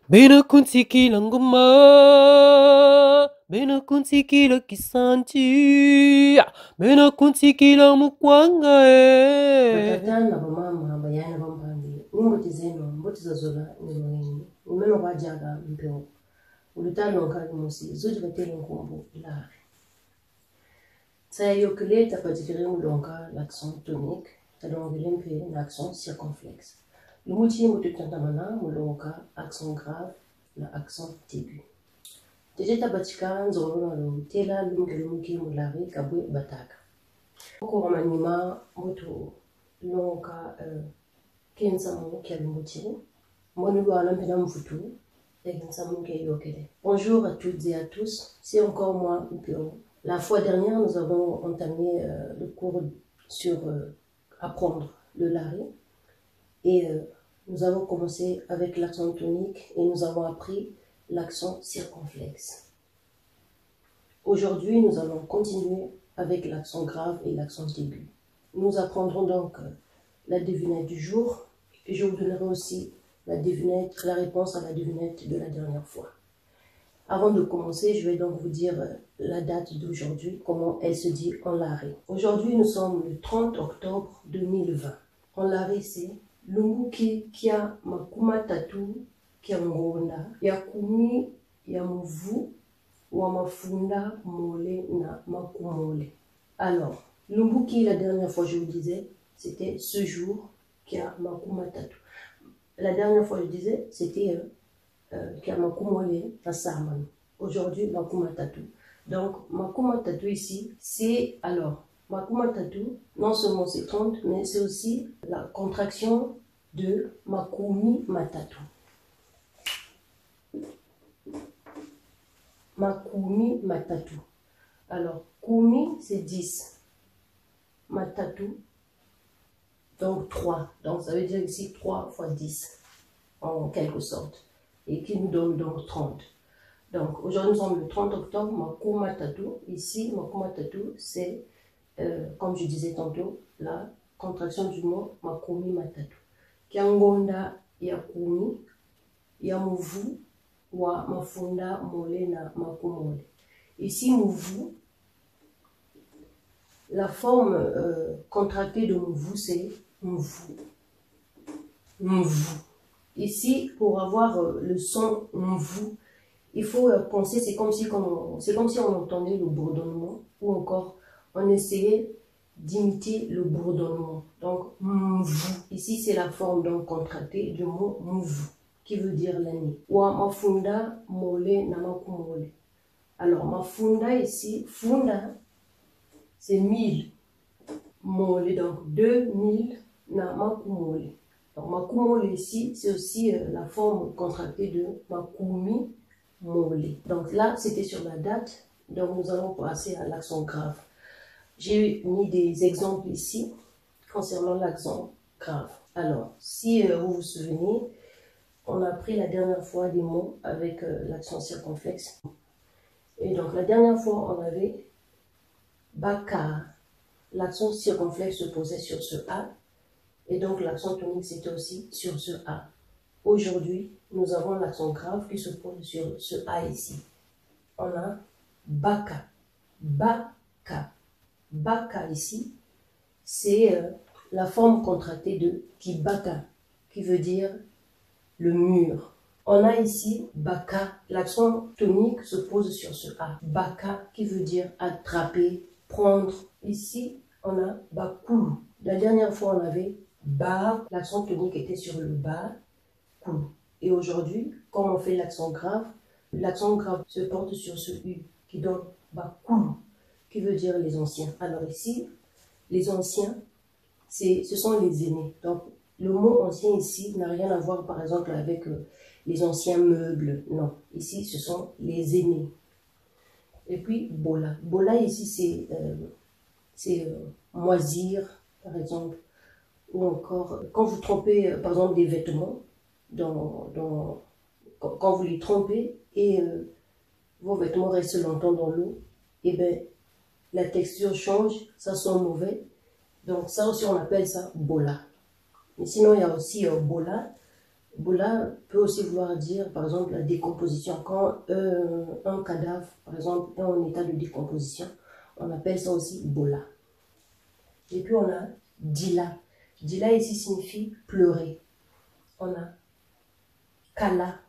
Bena kunsikila ngoma, bena kunsikila kisanti, bena kunsikila mukwanga Batatana bamama bayana bampambi nimbuti zenu mbuti zazola nimuhini nimeno kwajaga mpeo ulutano nkali musi zodi batele nkumbu ilari sa yokuleta patikere mulonga l'accent tonique talongele mpe l'accent circonflexe lumuti mbuti tantamana mulonga accent grave na accent aigu tejeta batika nzolo lo tela lumke lumuki mulari kabwe bataka oko manima mbuto longa kenza mo kialumuti moni wana mpena mfutu. Bonjour à toutes et à tous, c'est encore moi, Mpio. La fois dernière, nous avons entamé le cours sur apprendre le lari et nous avons commencé avec l'accent tonique et nous avons appris l'accent circonflexe. Aujourd'hui, nous allons continuer avec l'accent grave et l'accent aigu. Nous apprendrons donc la devinette du jour et je vous donnerai aussi la réponse à la devinette de la dernière fois. Avant de commencer, je vais donc vous dire la date d'aujourd'hui, comment elle se dit en lari. Aujourd'hui, nous sommes le 30 octobre 2020. En lari, c'est Lunguki kia makuma tatu kia ngonda yakumi ya mvu wa mafunda mole na makumole. Alors, Lunguki, la dernière fois je vous disais, c'était ce jour kia makuma tatu. La dernière fois je disais, c'était kia makumole na sarman. Aujourd'hui, makuma tatu. Donc, makuma tatu ici, c'est alors makuma tatu, non seulement c'est 30, mais c'est aussi la contraction de makumi matatu. Makumi matatu. Alors, kumi, c'est 10. Matatu, donc 3. Donc, ça veut dire ici 3 fois 10, en quelque sorte. Et qui nous donne donc 30. Donc, aujourd'hui, nous sommes le 30 octobre, makuma tatu. Ici, makuma tatu, c'est, comme je disais tantôt, la contraction du mot makumi matatu. Kiangonda ya kumi, ya muvu, wa mafunda mole na makumole. Ici, muvu, la forme contractée de muvu, c'est muvu. Muvu. Ici, pour avoir le son muvu, il faut penser, c'est comme si on entendait le bourdonnement ou encore on essayait d'imiter le bourdonnement. Donc, muvu. Ici, c'est la forme donc contractée du mot muvu, qui veut dire l'année. Wa mafunda mole na makumole. Alors, mafunda ici, funda, c'est 1000. Mole, donc 2000 na makumole. Donc, makumole ici, c'est aussi la forme contractée de makumi mole. Donc là, c'était sur la date. Donc, nous allons passer à l'accent grave. J'ai mis des exemples ici concernant l'accent grave. Alors, si vous vous souvenez, on a pris la dernière fois des mots avec l'accent circonflexe. Et donc, la dernière fois, on avait baka. L'accent circonflexe se posait sur ce A. Et donc, l'accent tonique, c'était aussi sur ce A. Aujourd'hui, nous avons l'accent grave qui se pose sur ce A ici. On a baka. Baka. Baka ici, c'est la forme contractée de kibaka, qui veut dire le mur. On a ici baka, l'accent tonique se pose sur ce A. Baka, qui veut dire attraper, prendre. Ici, on a bakulu. La dernière fois, on avait ba, l'accent tonique était sur le ba, kulu. Et aujourd'hui, quand on fait l'accent grave se porte sur ce U, qui donne bakulu, qui veut dire les anciens. Alors ici, les anciens, ce sont les aînés. Donc, le mot ancien ici n'a rien à voir, par exemple, avec les anciens meubles. Non, ici, ce sont les aînés. Et puis, bola. Bola, ici, c'est moisir, par exemple. Ou encore, quand vous trompez, par exemple, des vêtements, quand vous les trompez et vos vêtements restent longtemps dans l'eau, et bien, la texture change, ça sent mauvais. Donc ça aussi, on appelle ça bola. Mais sinon, il y a aussi bola, Bola peut aussi vouloir dire, par exemple, la décomposition. Quand un cadavre, par exemple, est en état de décomposition, on appelle ça aussi bola. Et puis on a dila. Dila ici signifie pleurer. On a kala,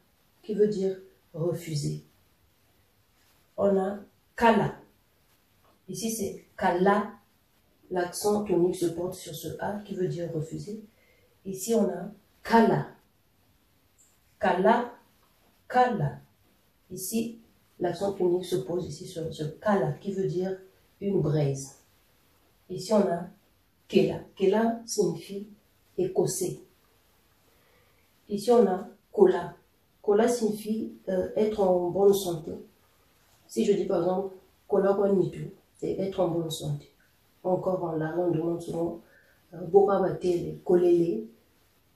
qui veut dire refuser. On a kala. Ici c'est kala. L'accent tonique se porte sur ce A qui veut dire refuser. Ici on a kala. Kala, kala. Ici, l'accent tonique se pose ici sur ce kala qui veut dire une braise. Ici on a kela. Kela signifie écossais. Ici on a kola. Kola signifie être en bonne santé. Si je dis par exemple kola kwanitu, c'est être en bonne santé. Encore en langue, on demande souvent bokabatele, kolele.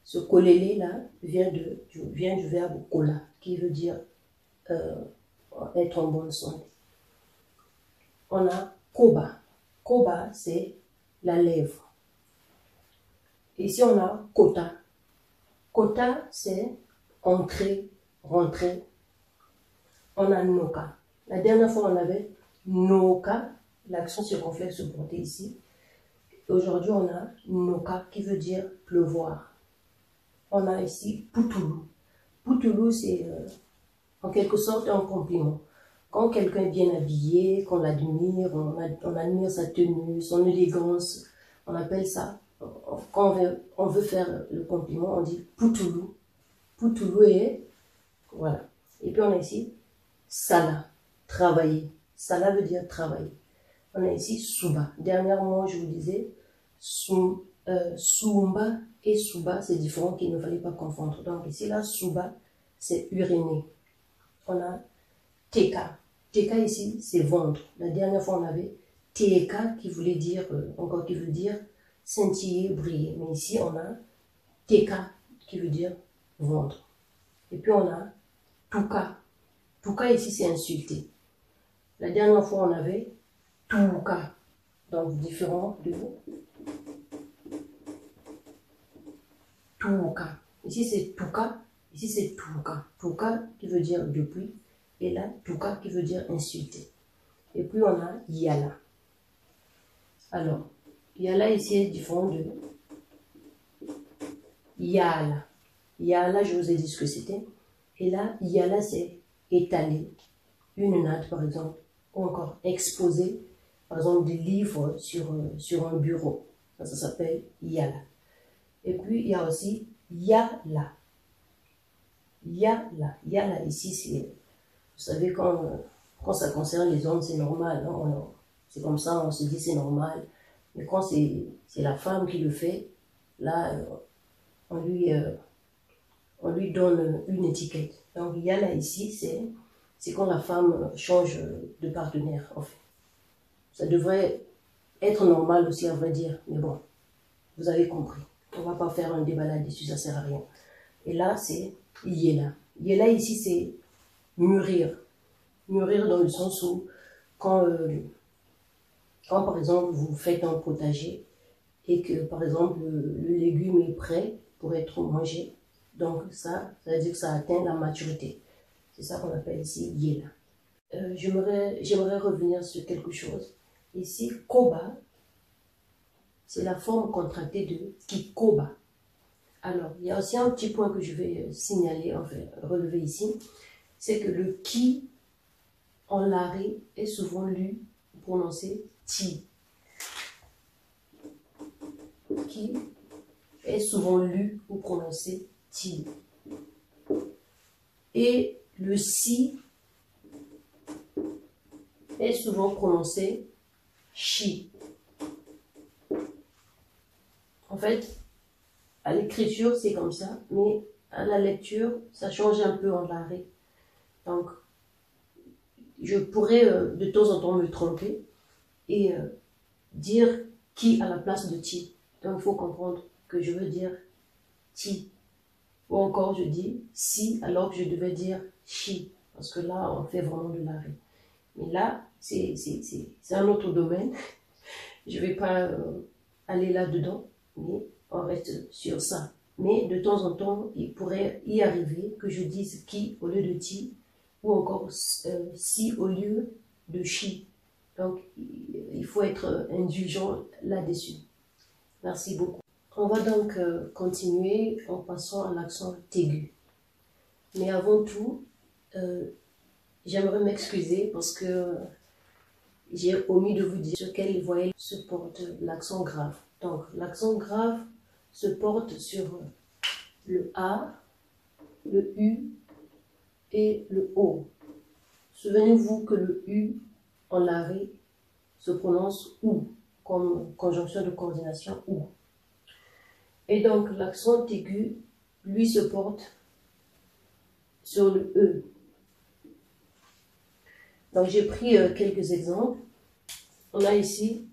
Ce kolele là vient du verbe kola qui veut dire être en bonne santé. On a koba. Koba c'est la lèvre. Ici on a kota. Kota c'est entrer, rentrer. On a noka. La dernière fois on avait noka. L'accent circonflexe se portait ici. Aujourd'hui, on a noka qui veut dire pleuvoir. On a ici poutoulou. Poutoulou, c'est en quelque sorte un compliment. Quand quelqu'un est bien habillé, qu'on l'admire, on admire sa tenue, son élégance, on appelle ça, quand on veut faire le compliment, on dit poutoulou. Poutoulou est, voilà. Et puis on a ici sala, travailler. Sala veut dire travailler. On a ici Souba. Dernièrement, je vous disais, Soumba et Souba, c'est différent qu'il ne fallait pas confondre. Donc ici, là, Souba, c'est uriner. On a Teka. Teka ici, c'est vendre. La dernière fois, on avait Teka qui voulait dire, encore qui veut dire scintiller, briller. Mais ici, on a Teka qui veut dire vendre. Et puis, on a Tuka. Tuka ici, c'est insulter. La dernière fois, on avait Tuka, donc différent de Tuka. Ici c'est Tuka, ici c'est Tuka. Tuka qui veut dire depuis, et là Tuka qui veut dire insulter. Et puis on a Yala. Alors, Yala ici est différent de Yala. Yala, je vous ai dit ce que c'était. Et là, Yala c'est étaler une natte par exemple, ou encore exposer par exemple des livres sur un bureau. Ça s'appelle Yala. Et puis il y a aussi Yala. Yala. Yala ici, c'est, vous savez, quand ça concerne les hommes, c'est normal. Hein? C'est comme ça, on se dit c'est normal. Mais quand c'est la femme qui le fait, là, on lui donne une étiquette. Donc Yala ici, c'est quand la femme change de partenaire, en fait. Ça devrait être normal aussi, à vrai dire. Mais bon, vous avez compris. On ne va pas faire un débat là-dessus, ça ne sert à rien. Et là, c'est Yela. Yela ici, c'est mûrir. Mûrir dans le sens où, quand par exemple, vous faites un potager et que, par exemple, le légume est prêt pour être mangé, donc ça veut dire que ça atteint la maturité. C'est ça qu'on appelle ici Yela. J'aimerais revenir sur quelque chose. Ici, Koba, c'est la forme contractée de Kikoba. Alors, il y a aussi un petit point que je vais signaler, enfin, relever ici, c'est que le Ki en lari est souvent lu ou prononcé Ti. Ki est souvent lu ou prononcé Ti. Et le Si est souvent prononcé Chi. En fait, à l'écriture, c'est comme ça, mais à la lecture, ça change un peu en lari. Donc, je pourrais de temps en temps me tromper et dire qui à la place de ti. Donc, il faut comprendre que je veux dire ti. Ou encore, je dis si alors que je devais dire chi. Parce que là, on fait vraiment de lari. Mais là, c'est un autre domaine. Je ne vais pas aller là-dedans, mais on reste sur ça. Mais de temps en temps, il pourrait y arriver que je dise qui au lieu de ti, ou encore si au lieu de chi. Donc, il faut être indulgent là-dessus. Merci beaucoup. On va donc continuer en passant à l'accent aigu. Mais avant tout, j'aimerais m'excuser parce que j'ai omis de vous dire sur quelle voyelle se porte l'accent grave. Donc, l'accent grave se porte sur le A, le U et le O. Souvenez-vous que le U en l'arrêt se prononce OU, comme conjonction de coordination OU. Et donc, l'accent aigu, lui, se porte sur le E. Donc, j'ai pris quelques exemples. On a ici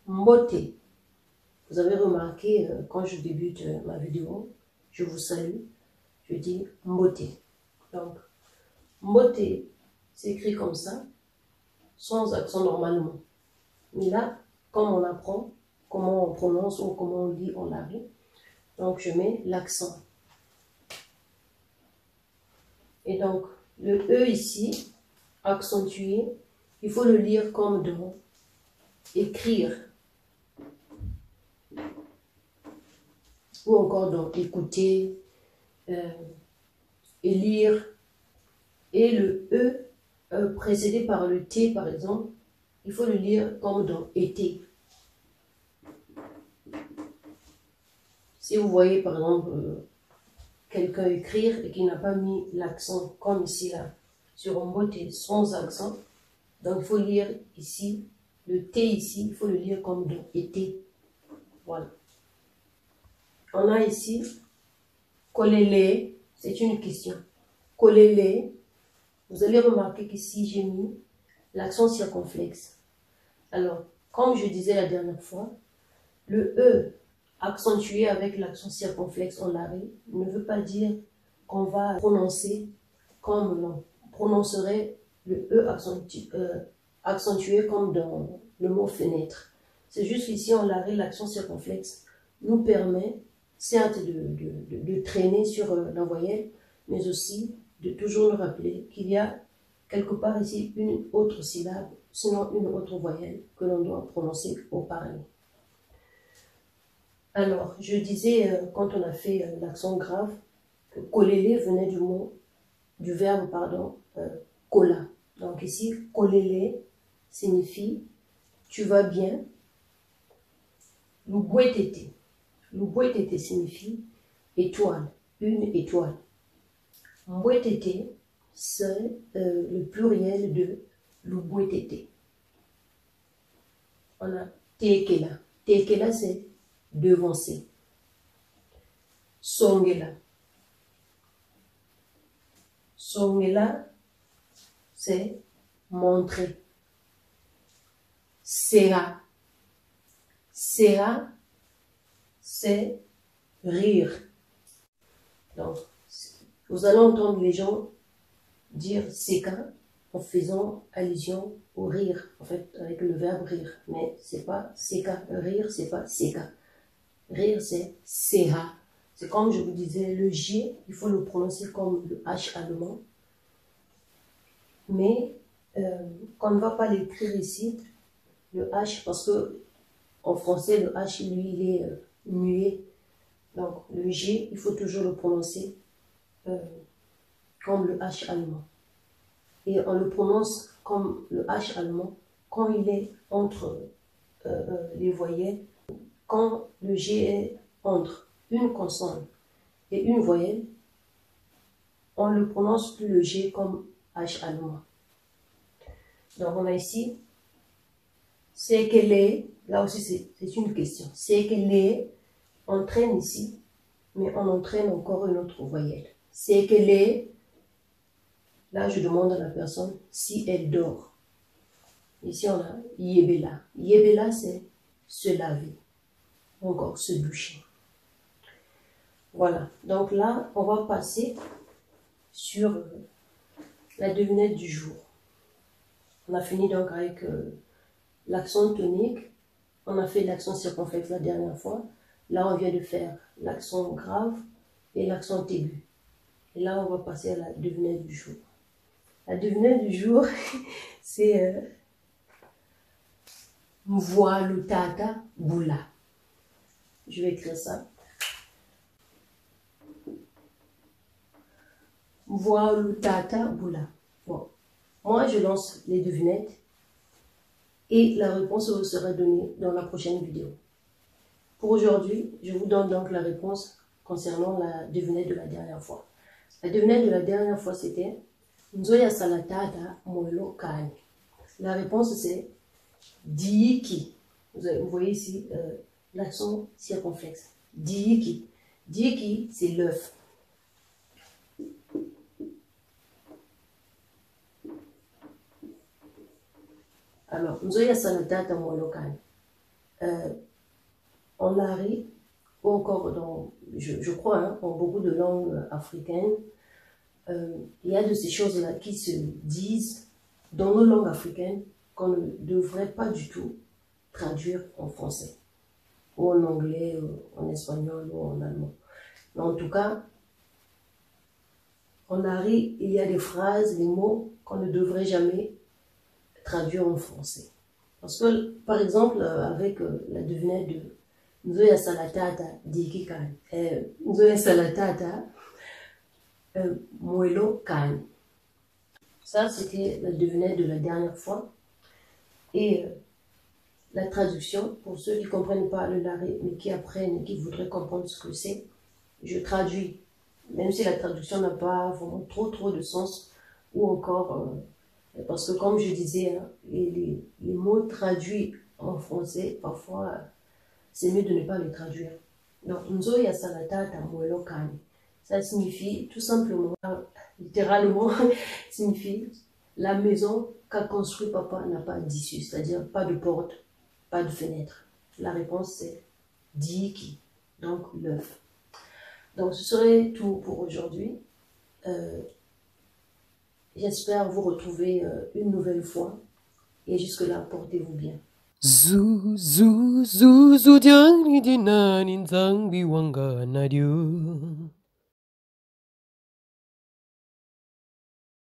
mbote. Vous avez remarqué, quand je débute ma vidéo, je vous salue, je dis mbote. Donc, mbote s'écrit comme ça, sans accent normalement. Mais là, comme on apprend comment on prononce ou comment on lit en l'arrêt, donc je mets l'accent. Et donc, le E ici, accentué, il faut le lire comme dans écrire. Ou encore dans écouter, et lire. Et le E précédé par le T, par exemple, il faut le lire comme dans été. Si vous voyez, par exemple, quelqu'un écrire et qui n'a pas mis l'accent, comme ici, là, sur mbote sans accent, donc il faut lire ici, le T ici, il faut le lire comme dans été. Voilà. On a ici, kolele, c'est une question. Kolele, vous allez remarquer qu'ici, j'ai mis l'accent circonflexe. Alors, comme je disais la dernière fois, le E accentué avec l'accent circonflexe en l'arrêt ne veut pas dire qu'on va prononcer comme on prononcerait le E accentué comme dans le mot fenêtre. C'est juste qu'ici en l'arrêt, l'accent circonflexe nous permet certes de traîner sur la voyelle, mais aussi de toujours nous rappeler qu'il y a quelque part ici une autre syllabe, sinon une autre voyelle que l'on doit prononcer au parler. Alors, je disais, quand on a fait l'accent grave, que kolele venait du verbe, kola. Donc ici, kolele signifie tu vas bien. Lubwetete. Lubwetete signifie étoile, une étoile. Mbwetete, c'est le pluriel de lubwetete. On a tekela. Tekela, c'est devancer. Songela. Songela, c'est montrer. Sera. Sera, c'est rire. Donc, vous allez entendre les gens dire seka en faisant allusion au rire, en fait, avec le verbe rire. Mais c'est pas seka. Rire, c'est pas seka. Rire, c'est sera. C'est comme je vous disais, le G, il faut le prononcer comme le H allemand. Mais qu'on ne va pas l'écrire ici, le H, parce que en français, le H, lui, il est muet. Donc, le G, il faut toujours le prononcer comme le H allemand. Et on le prononce comme le H allemand quand il est entre les voyelles. Quand le G est entre une consonne et une voyelle, on ne prononce plus le G comme H allemand. Donc, on a ici, c'est qu'elle est, là aussi c'est une question, c'est qu'elle est, on traîne ici, mais on entraîne encore une autre voyelle. C'est qu'elle est, là je demande à la personne si elle dort. Ici on a yebela. Yebela c'est se laver, encore se doucher. Voilà, donc là on va passer sur la devinette du jour. On a fini donc avec l'accent tonique, on a fait l'accent circonflexe la dernière fois. Là, on vient de faire l'accent grave et l'accent aigu. Et là, on va passer à la devinette du jour. La devinette du jour, c'est Mvoalutata Boula. Je vais écrire ça. Mvoalutata Boula. Bon, moi, je lance les devinettes et la réponse vous sera donnée dans la prochaine vidéo. Pour aujourd'hui, je vous donne donc la réponse concernant la devinette de la dernière fois. La devinette de la dernière fois, c'était Nzoya Salatata Moelo Kani. La réponse, c'est Diiki. Vous voyez ici l'accent circonflexe. Diiki. Diiki, c'est l'œuf. Alors, Nzoya Salatata Moelo Kani. En Ari, ou encore dans, je crois, hein, dans beaucoup de langues africaines, il y a de ces choses-là qui se disent dans nos langues africaines qu'on ne devrait pas du tout traduire en français, ou en anglais, ou en espagnol, ou en allemand. Mais en tout cas, en Ari, il y a des phrases, des mots qu'on ne devrait jamais traduire en français. Parce que, par exemple, avec la devinette de Nzoya Salatata Diki Kan, Nzoya Salatata Moelo Kan. Ça, c'était la devinette de la dernière fois. Et la traduction, pour ceux qui ne comprennent pas le lari, mais qui apprennent et qui voudraient comprendre ce que c'est, je traduis, même si la traduction n'a pas vraiment trop de sens, ou encore, parce que comme je disais, hein, les mots traduits en français, parfois, c'est mieux de ne pas les traduire. Donc, Nzoya Salatata Moelo Kan, ça signifie tout simplement, littéralement, signifie la maison qu'a construit papa n'a pas d'issue, c'est-à-dire pas de porte, pas de fenêtre. La réponse c'est Diiki, donc l'œuf. Donc ce serait tout pour aujourd'hui. J'espère vous retrouver une nouvelle fois et jusque-là, portez-vous bien. Zu diang ni dinan in zang biwanga na diu.